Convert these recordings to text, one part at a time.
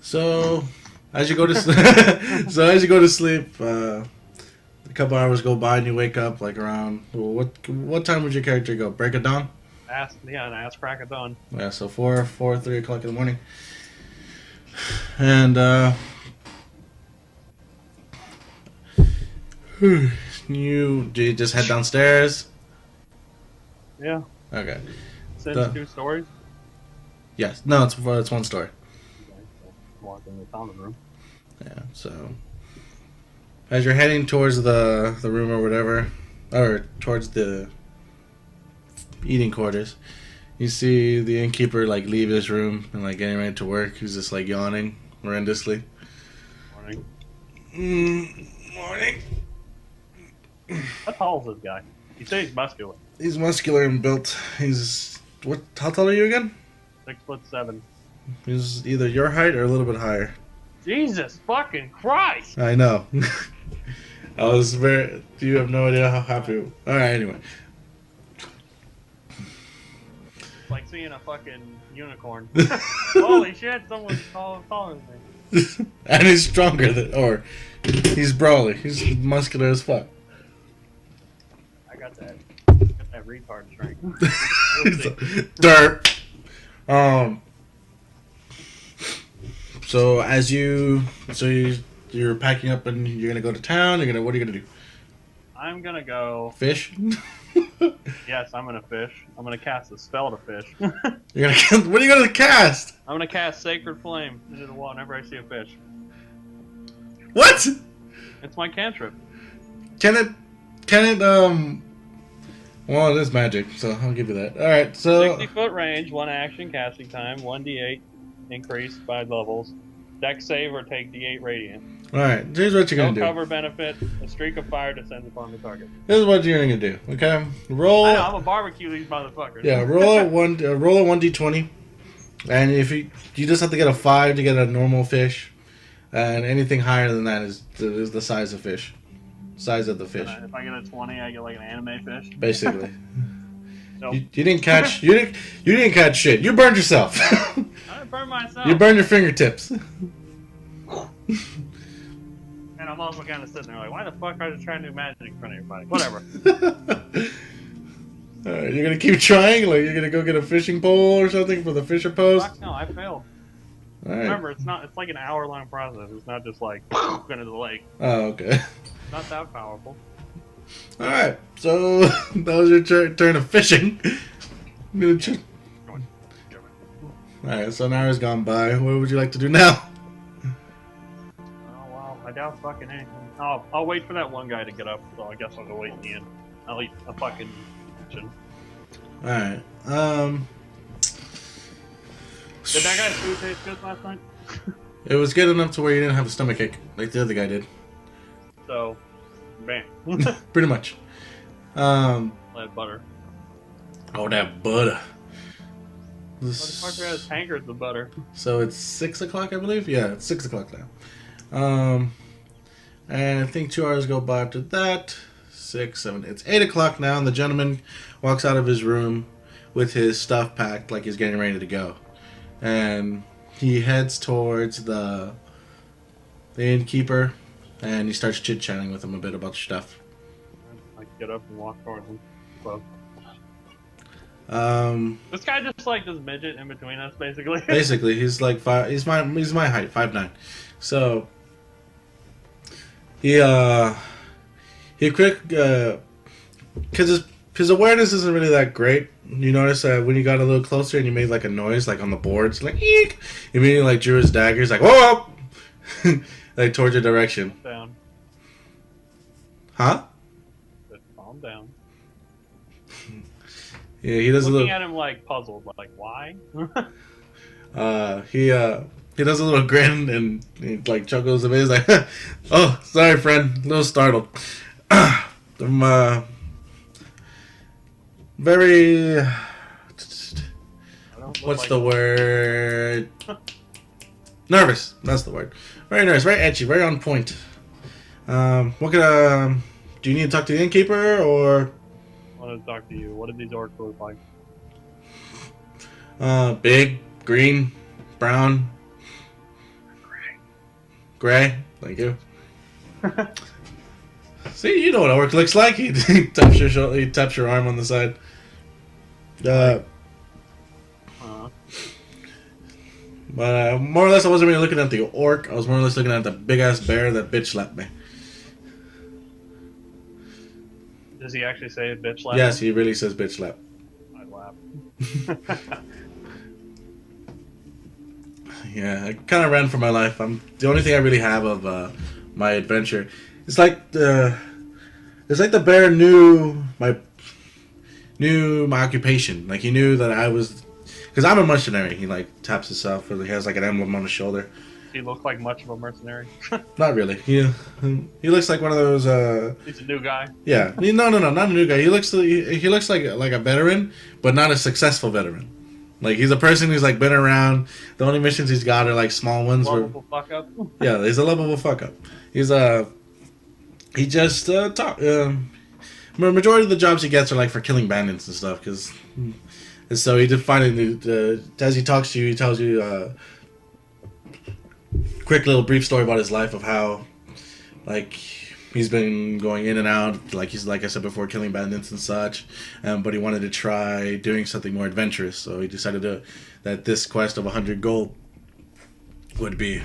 So as you go to sleep, a couple hours go by and you wake up like around what time would your character go? Break of dawn? Ass crack of dawn. Yeah, so 3 o'clock in the morning. And do you just head downstairs? Yeah. Okay. Since 2 stories. Yes. No, it's one story. Okay, so walk in the common room. Yeah. So as you're heading towards the room or whatever, or towards the eating quarters, you see the innkeeper like leave his room and like getting ready to work. He's just like yawning horrendously. Morning. Morning. How tall is this guy? You say he's muscular. He's muscular and built. He's what? How tall are you again? 6'7". He's either your height or a little bit higher. Jesus fucking Christ! I know. I was very. You have no idea how happy. All right. Anyway. It's like seeing a fucking unicorn. Holy shit! Someone's taller than me. And he's stronger or he's brawly. He's muscular as fuck. I got that retard strength. Dirt. So you're packing up and you're gonna go to town. What are you gonna do? I'm gonna go Fish. Yes, I'm gonna fish. I'm gonna cast a spell to fish. You're gonna. What are you gonna cast? I'm gonna cast Sacred Flame into the water whenever I see a fish. What? It's my cantrip. Can it? Well, it is magic, so I'll give you that. All right, so 60-foot range, 1 action, casting time, 1d8, increased by levels. Dex save or take d8 radiant. all right. Here's what you're No gonna do. cover benefit. A streak of fire descends upon the target. This is what you're gonna do. Okay, roll. I know, I'm gonna barbecue these motherfuckers. Yeah, roll a 1d20, and if you just have to get a 5 to get a normal fish, and anything higher than that is the size of fish, size of the fish. If I get a 20, I get like an anime fish. Basically, Nope. you didn't catch you didn't catch shit. You burned yourself. I didn't burn myself. You burned your fingertips. And I'm also kind of sitting there like, why the fuck are you trying to do magic in front of everybody? Whatever. All right, you're gonna keep trying. Like you're gonna go get a fishing pole or something for the fisher post. Fuck no, I failed. All right. Remember, it's like an hour-long process. It's not just like going to the lake. Oh, okay. It's not that powerful. All right. So that was your turn of fishing. I'm gonna check. All right. So an hour's gone by. What would you like to do now? Oh wow, I doubt fucking anything. I'll wait for that one guy to get up. So I guess I'll go wait in the end. I'll eat a fucking kitchen. All right. Did that guy's food taste good last night? It was good enough to where you didn't have a stomachache like the other guy did. So, bam. Pretty much. Let butter. Oh, that butter. Motherfucker has tankards of butter. So it's 6 o'clock, I believe. Yeah, it's 6 o'clock now. And I think 2 hours go by after that. 6, 7. It's 8 o'clock now, and the gentleman walks out of his room with his stuff packed, like he's getting ready to go. And he heads towards the innkeeper, and he starts chit-chatting with him a bit about stuff. I get up and walk towards him. So. This guy just like this midget in between us, basically. Basically, he's like he's my height, 5'9". So he quick because his awareness isn't really that great. You notice that when you got a little closer and you made like a noise, like on the boards, like eek, he immediately like drew his dagger. He's like, whoa, like towards your direction. Down. Huh? Just calm down. Yeah, he does Looking a little. at him like puzzled, like why? He does a little grin and he like chuckles a bit. He's like, "Oh, sorry, friend, a little startled. I'm very. What's the word? Nervous. That's the word. Very nervous, very etchy, very on point. What can do you need to talk to the innkeeper or? I wanted to talk to you. What did these orcs look like? Big, green, brown. Gray. Thank you. See, you know what orc looks like. He taps your shoulder, he taps your arm on the side. But more or less, I wasn't really looking at the orc. I was more or less looking at the big ass bear that bitch slapped me. Does he actually say bitch slap? Yes, he really says bitch slap. I laugh. Yeah, I kind of ran for my life. The only thing I really have of my adventure. It's like the bear knew my occupation. Like he knew that I was, because I'm a mercenary. He like taps himself, or he has like an emblem on his shoulder. He look like much of a mercenary. Not really. He looks like one of those. He's a new guy. Yeah, no, not a new guy. He looks like a veteran, but not a successful veteran. Like he's a person who's like been around. The only missions he's got are like small ones. Lovable fuck up. Yeah, he's a lovable fuck up. He just talk. Majority of the jobs he gets are like for killing bandits and stuff. And so he did find it. As he talks to you, he tells you quick little brief story about his life of how, like, he's been going in and out, like I said before, killing bandits and such. But he wanted to try doing something more adventurous, so he decided that this quest of 100 gold would be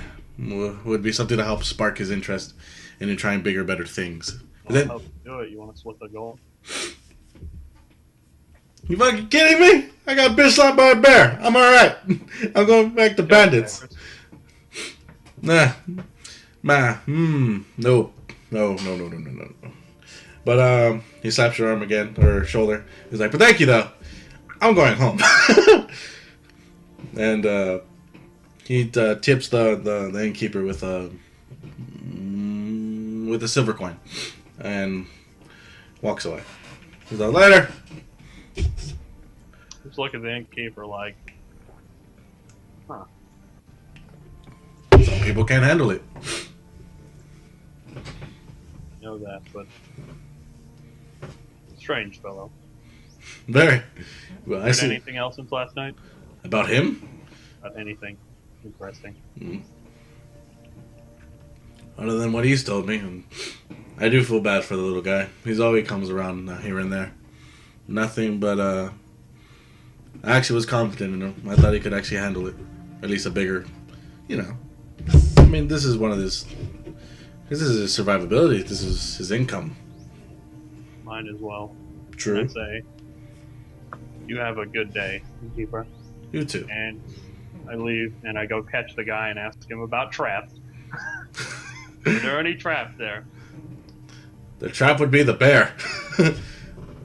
something to help spark his interest in trying bigger, better things. I'll help you do it. You want to split the gold? You fucking kidding me? I got bitch slapped by a bear. I'm alright. I'm going back to bandits. No. But he slaps your arm again, or shoulder. He's like, but thank you though. I'm going home. And he tips the innkeeper with a silver coin, and walks away. He's like, later. Just look at the innkeeper like, huh. Some people can't handle it. I know that, but strange fellow. Very. Well, I see. Anything else since last night? About him? About anything interesting? Other than what he's told me, and I do feel bad for the little guy. He's always comes around here and there. Nothing but I actually was confident in him. I thought he could actually handle it, at least a bigger, I mean, this is one of his. This is his survivability. This is his income. Mine as well. True. I'd say you have a good day, keeper. You too. And I leave and I go catch the guy and ask him about traps. Are there any traps there? The trap would be the bear,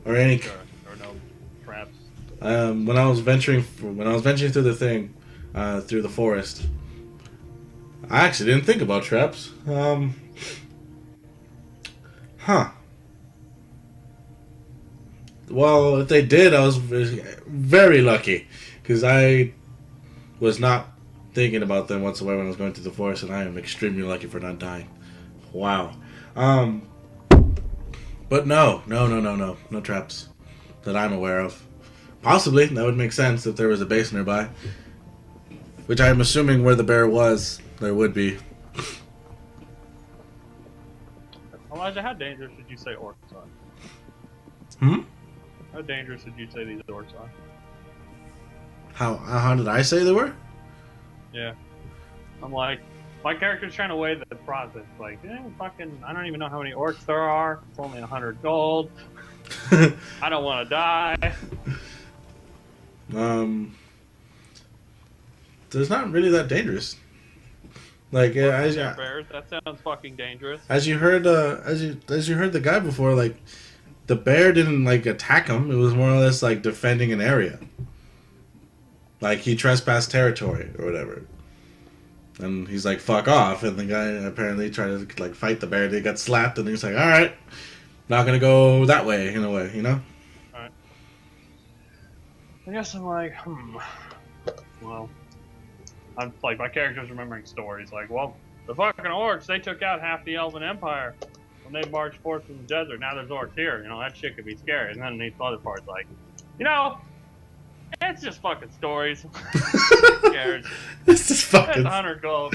or any. Sure. Or no traps. When I was venturing through the thing, through the forest, I actually didn't think about traps. Well, if they did, I was very lucky, because I was not thinking about them whatsoever when I was going through the forest, and I am extremely lucky for not dying. Wow. But no traps that I'm aware of. Possibly, that would make sense if there was a base nearby, which I'm assuming where the bear was, there would be. Elijah, how dangerous would you say orcs are? How dangerous would you say these orcs are? How did I say they were? Yeah. I'm like, my character's trying to weigh the process. Like, I don't even know how many orcs there are. It's only 100 gold. I don't want to die. There's not really that dangerous. Like, bears, that sounds fucking dangerous. As you heard, as you heard the guy before, like, the bear didn't like attack him. It was more or less like defending an area. Like he trespassed territory or whatever. And he's like, fuck off. And the guy apparently tried to like fight the bear. They got slapped, and he's like, all right, not gonna go that way in a way, you know? All right. I guess I'm like, well, I'm like, my character's remembering stories. Like, well, the fucking orcs, they took out half the Elven Empire when they marched forth from the desert. Now there's orcs here. You know, that shit could be scary. And then the other part's like, it's just fucking stories. Who cares? It's just fucking. That's 100 gold.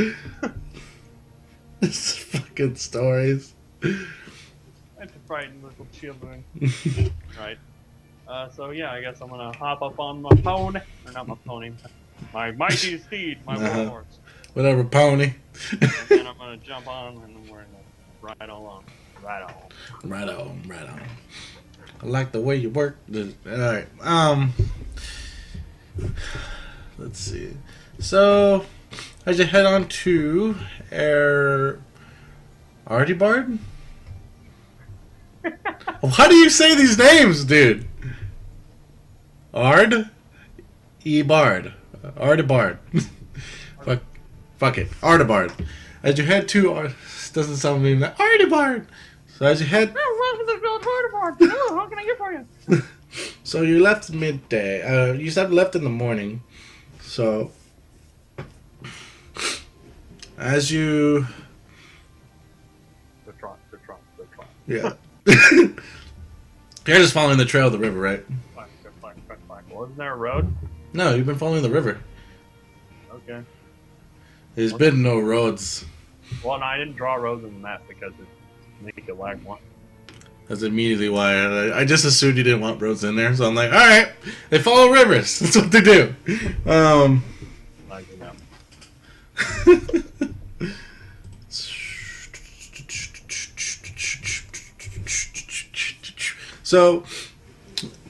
This fucking stories. And to frighten little children. Right. So yeah, I guess I'm gonna hop up on my pony, or not my pony, my mighty steed, my warhorse. Whatever, pony. And then I'm gonna jump on, and then we're gonna ride along. Right on. Right on, right on. I like the way you work. Alright, let's see. So, as you head on to Ardibard? How do you say these names, dude? Ardibard. Ardibard. Fuck it. Ardibard. As you head to... doesn't sound mean like Ardibard. So as you head... welcome to the village Ardibard. Hello, how can I get for you? So you left midday. You said left in the morning. So... as you... The trot. Yeah. You're just following the trail of the river, right? Well, isn't there a road? No, you've been following the river. Okay. There's been no roads. Well, no, I didn't draw roads in the map because it make it lag one. That's immediately why I just assumed you didn't want roads in there. So I'm like, all right, they follow rivers. That's what they do. Lag it out. So,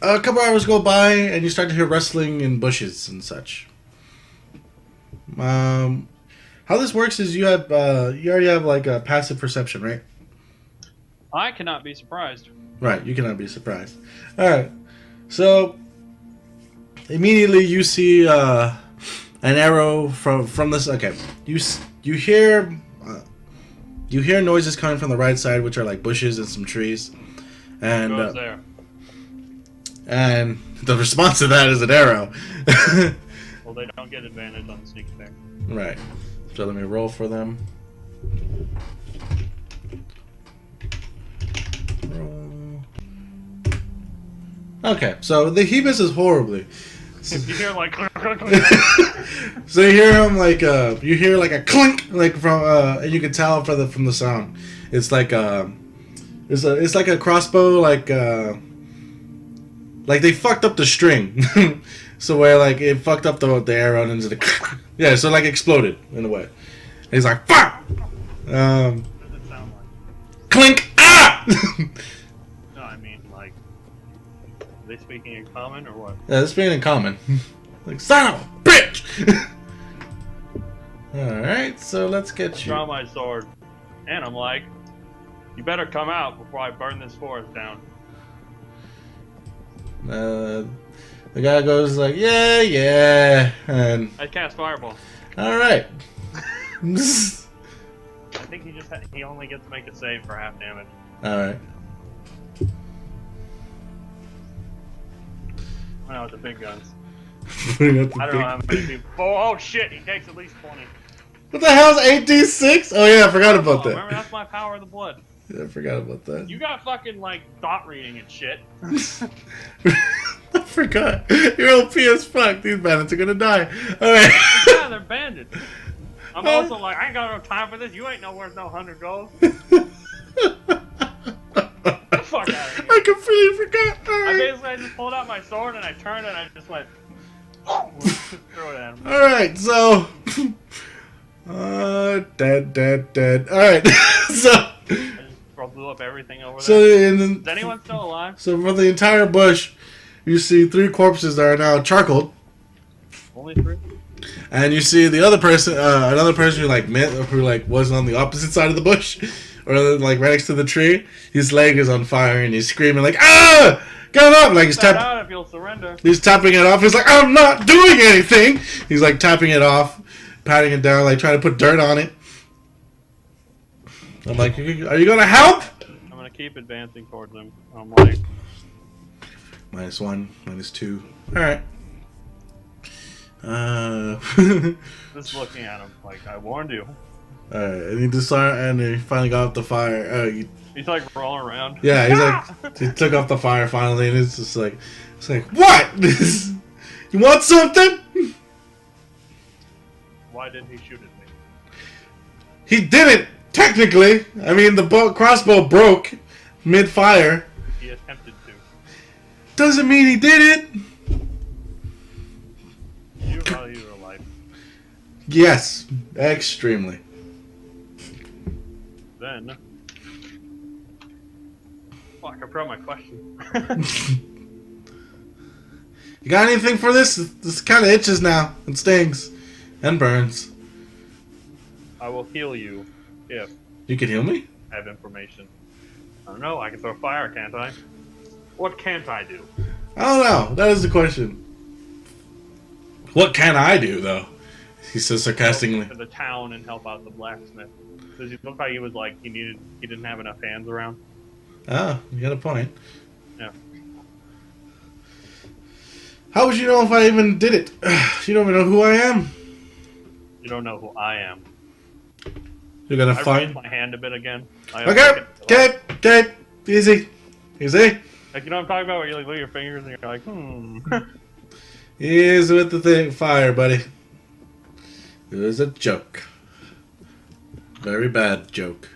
a couple hours go by, and you start to hear rustling in bushes and such. How this works is you already have like a passive perception, right? I cannot be surprised. Right, you cannot be surprised. All right, so immediately you see an arrow from this. Okay, you hear noises coming from the right side, which are like bushes and some trees. And goes there. And the response to that is an arrow. Well, they don't get advantage on the sneak attack. Right. So let me roll for them. Roll. Okay, so he misses horribly. If you hear like, So you hear him like you hear like a clink like from and you can tell from the sound. It's like it's like a crossbow like they fucked up the string. So where like it fucked up the arrow and into the yeah, so like exploded in a way. And he's like fuck. what does it sound like? Clink ah. No, I mean like, are they speaking in common or what? Yeah, this being in common. Like son of a bitch. All right, so let's get you. Draw my sword, and I'm like, you better come out before I burn this forest down. The guy goes like, yeah, and I cast fireball. all right. I think he only gets to make a save for half damage. All right. I know, with the big guns. Putting up the I don't know how many people. Oh shit, he takes at least 20. What the hell's 8d6? Oh yeah, I forgot about that. Remember, that's my power of the blood. Yeah, I forgot about that. You got fucking like thought reading and shit. I forgot. You're OP as fuck. These bandits are gonna die. Alright. Yeah, they're bandits. I'm also like, I ain't got no time for this. You ain't know where's no 100 gold. Get the fuck out of here. I completely forgot. I just pulled out my sword and I turned and I just went. Throw it at him. Alright, so. Dead. Alright, so. I just blew up everything over So, there. and Is anyone still alive? So, for the entire bush, you see 3 corpses that are now charcoaled. Only 3? And you see the other person, another person who was on the opposite side of the bush, or like right next to the tree. His leg is on fire and he's screaming like, "Ah, get up!" Like he's out if you'll surrender. He's tapping it off. He's like, "I'm not doing anything." He's like tapping it off, patting it down, like trying to put dirt on it. I'm like, "Are you gonna help?" I'm gonna keep advancing towards him. I'm like, -1, -2. All right. just looking at him, like I warned you. Alright, and he finally got off the fire. He's like rolling around. Yeah, he's like, he took off the fire finally, and it's like, what? You want something? Why didn't he shoot at me? He didn't. Technically, I mean the crossbow broke mid-fire. He attempted to. Doesn't mean he did it. You value your life. Yes, extremely. Then. Fuck, I forgot my question. You got anything for this? This kind of itches now. It stings. And burns. I will heal you if You can heal me? I have information. I don't know, I can throw fire, can't I? What can't I do? I don't know. That is the question. What can I do, though? He says sarcastically. Go to the town and help out the blacksmith. Does he look like he was like he didn't have enough hands around? Oh, you got a point. Yeah. How would you know if I even did it? You don't even know who I am. You don't know who I am. You're gonna I find. raised my hand a bit again. Okay. Easy. Like, you know what I'm talking about? Where you like look at your fingers and you're like, Easy with the thing. Fire, buddy. It was a joke. Very bad joke.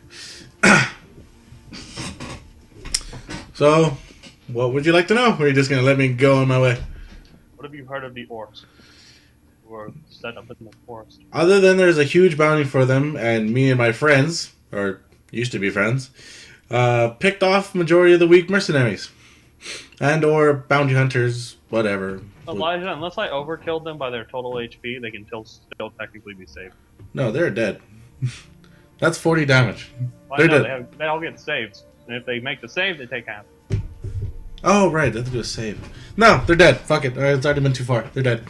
So, what would you like to know? Or are you just gonna let me go on my way? What have you heard of the orcs? Who are set up in the forest? Other than there's a huge bounty for them, and me and my friends, or used to be friends, picked off majority of the weak mercenaries. And or bounty hunters, whatever. Elijah, unless I overkilled them by their total HP, they can still technically be saved. No, they're dead. That's 40 damage. Well, They're no, dead. they all get saved. And if they make the save, they take half. Oh, right. They have to do a save. No, they're dead. Fuck it. It's already been too far. They're dead.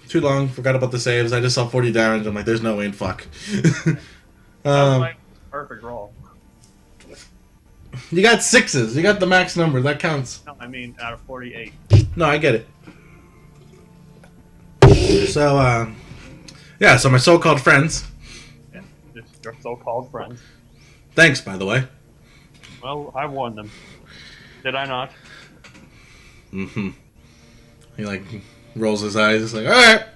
Too long. Forgot about the saves. I just saw 40 damage. I'm like, there's no way in fuck. That was my perfect roll. You got sixes. You got the max number. That counts. No, I mean out of 48. No, I get it. So, yeah, so my so-called friends. Yeah, just your so-called friends. Thanks, by the way. Well, I warned them. Did I not? Mm-hmm. He, like, rolls his eyes. He's like, alright.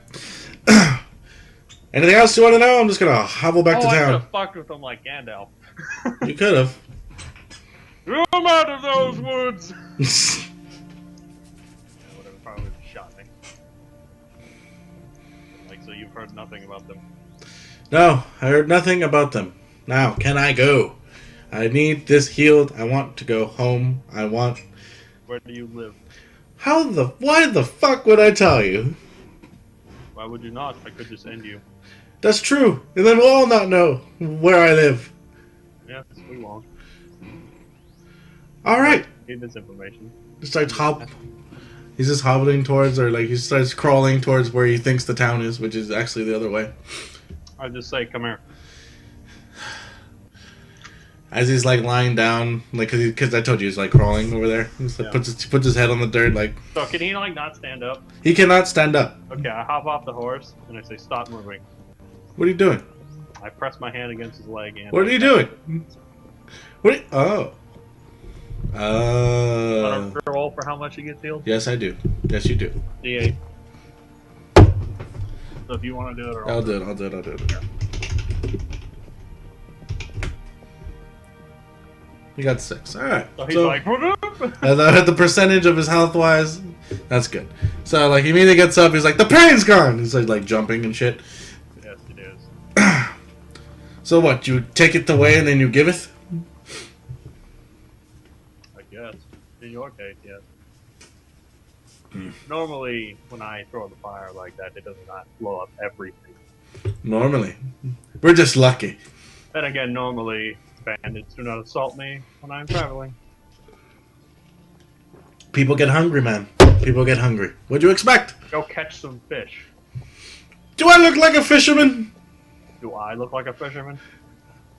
Anything else you want to know? I'm just gonna hobble back to I could town. have fucked with them like Gandalf. You could have. Come out of those woods! Yeah, whatever, probably would have shot me. Like, so you've heard nothing about them. No, I heard nothing about them. Now, can I go? I need this healed. I want to go home. Where do you live? Why the fuck would I tell you? Why would you not? I could just end you. That's true. And then we'll all not know where I live. Yes, we won't. Alright. Need this information. Just starts He's just hobbling towards, or like he starts crawling towards where he thinks the town is, which is actually the other way. I just say, come here. As he's like lying down, like because I told you he's like crawling over there. He's like, puts his head on the dirt, like. So can he like not stand up? He cannot stand up. Okay, I hop off the horse and I say, stop moving. What are you doing? I press my hand against his leg and. What are you doing? Oh. Want to roll for how much he gets healed? Yes, I do. Yes, you do. D8. So if you want to do it, or I'll do it. He got 6. All right. So he's like, at the percentage of his health wise, that's good. So like he immediately gets up. He's like, the pain's gone. He's like jumping and shit. Yes, it is. So what? You take it away and then you give it? I guess. In your case, yes. Normally, when I throw the fire like that, it does not blow up everything. Normally, we're just lucky. Then again, normally bandits do not assault me when I'm traveling. People get hungry, man. People get hungry. What'd you expect? Go catch some fish. Do I look like a fisherman? Do I look like a fisherman?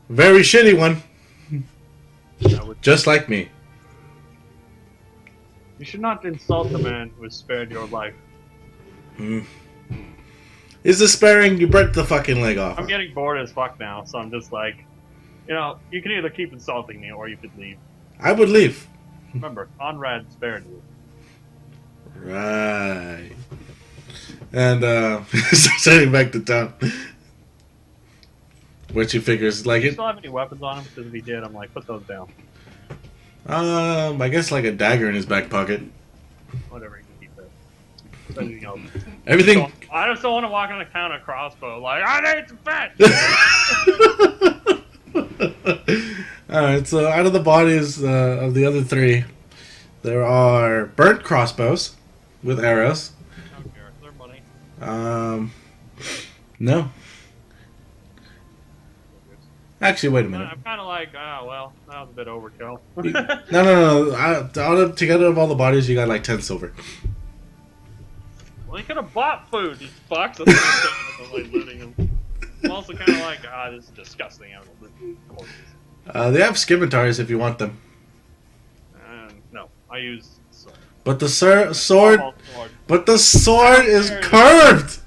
Very shitty one. I would. Just like me. You should not insult the man who has spared your life. Is the sparing you break the fucking leg off? I'm getting bored as fuck now, so I'm just like, you know, you can either keep insulting me or you could leave. I would leave. Remember, Conrad spared you. Right. And, heading back to town. Which he figures like Do you it. still have any weapons on him? Because if he did, I'm like, put those down. I guess like a dagger in his back pocket. Whatever, you can keep it. But, you know, Everything. so, I just don't want to walk on the town with a crossbow. Like, I need some fish! Alright, so out of the bodies of the other three, there are burnt crossbows with arrows. I don't care. They're money. No. Actually, wait a minute. I'm kind of like, well, that was a bit overkill. No. Together of all the bodies, you got like 10 silver. Well, you could have bought food, you fucks. That's what I'm like looting them. I'm also kind of like, this is disgusting. I'm looting corpses. They have scimitars if you want them. No, I use sword. But the sword. Normal sword. But the sword is curved.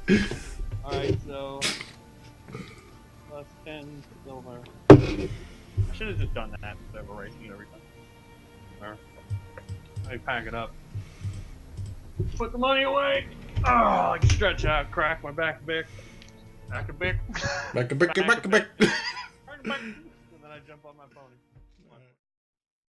Alright, so plus 10 silver. I should have just done that instead of erasing it every time. Or, let me pack it up. Put the money away. Oh, I can stretch out, crack my back a bit. Back a bit. Back a bit. And then I jump on my pony.